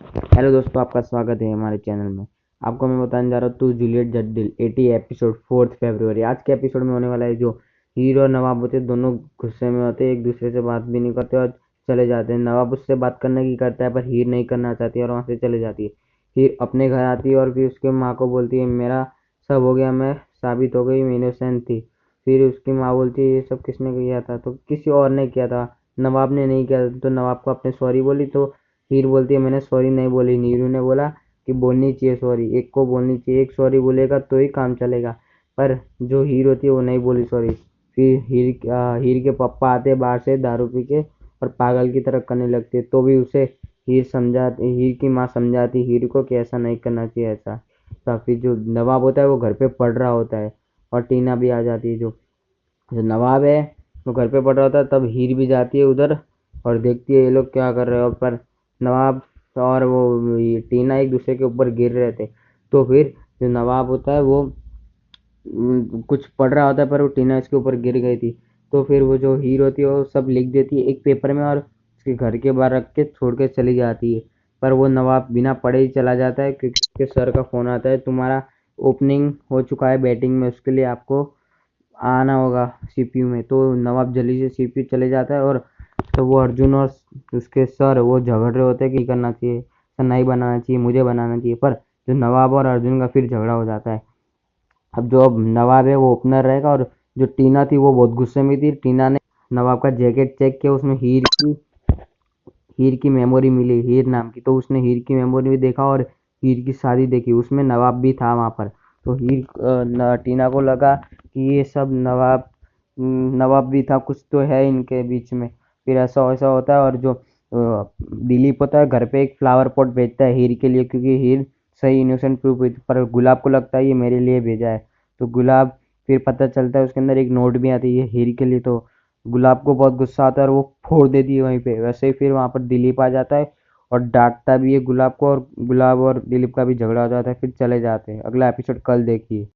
Hello दोस्तों, आपका स्वागत है हमारे चैनल में। आपको मैं बताने जा रहा हूँ टू जूलियट जड्डिल 80 एपिसोड 4 फरवरी। आज के एपिसोड में होने वाला है जो हीरो और नवाब होते हैं, दोनों गुस्से में होते हैं, एक दूसरे से बात भी नहीं करते और चले जाते हैं। नवाब उससे बात करने की करता है पर हीर नहीं करना चाहती और वहाँ से चले जाती है। हीर अपने घर आती है और फिर उसके माँ को बोलती है मेरा सब हो गया, मैं साबित हो गई, मैं इनोसेंट थी। फिर उसकी माँ बोलती है ये सब किसने किया था, तो किसी और ने किया था, नवाब ने नहीं किया था। तो नवाब को अपने सॉरी बोली तो हीर बोलती है मैंने सॉरी नहीं बोली, नीरू ने बोला कि बोलनी चाहिए सॉरी, एक को बोलनी चाहिए, एक सॉरी बोलेगा तो ही काम चलेगा। पर जो हीर होती है वो नहीं बोली सॉरी। फिर हीर के पापा आते हैं बाहर से दारू पी के और पागल की तरह करने लगते हैं, तो भी उसे हीर की माँ समझाती हीर को कि ऐसा नहीं करना चाहिए ऐसा। तो फिर जो नवाब होता है वो घर पे पढ़ रहा होता है और टीना भी आ जाती है। जो जो नवाब है वो घर पे पड़ रहा होता है, तब हीर भी जाती है उधर और देखती है ये लोग क्या कर रहे हो। पर नवाब और वो ये टीना एक दूसरे के ऊपर गिर रहे थे। तो फिर जो नवाब होता है वो कुछ पढ़ रहा होता है पर वो टीना इसके ऊपर गिर गई थी। तो फिर वो जो हीर होती है वो सब लिख देती है एक पेपर में और उसके घर के बाहर रख के छोड़ के चली जाती है। पर वो नवाब बिना पढ़े ही चला जाता है क्योंकि उसके सर का फ़ोन आता है, तुम्हारा ओपनिंग हो चुका है बैटिंग में, उसके लिए आपको आना होगा सीपीयू में। तो नवाब जल्दी से सीपीयू चले जाता है और तो वो अर्जुन और उसके सर वो झगड़ रहे होते हैं कि करना चाहिए, सर नहीं बनाना चाहिए, मुझे बनाना चाहिए। पर जो नवाब और अर्जुन का फिर झगड़ा हो जाता है। अब नवाब है वो ओपनर रहेगा और जो टीना थी वो बहुत गुस्से में थी। टीना ने नवाब का जैकेट चेक किया, उसमें हीर की मेमोरी मिली, हीर नाम की। तो उसने हीर की मेमोरी भी देखा और हीर की शादी देखी, उसमें नवाब भी था वहाँ पर। तो टीना को लगा कि ये सब नवाब भी था, कुछ तो है इनके बीच में। फिर ऐसा वैसा होता है और जो दिलीप होता है घर पे एक फ्लावर पॉट भेजता है हीर के लिए, क्योंकि हीर सही इनोसेंट प्रूफ हुई थी। पर गुलाब को लगता है ये मेरे लिए भेजा है। तो गुलाब फिर पता चलता है उसके अंदर एक नोट भी आती है हीर के लिए। तो गुलाब को बहुत गुस्सा आता है और वो फोड़ देती है वहीं पे। वैसे ही फिर वहाँ पर दिलीप आ जाता है और डांटता भी है गुलाब को, और गुलाब और दिलीप का भी झगड़ा हो जाता है, फिर चले जाते हैं। अगला एपिसोड कल देखिए।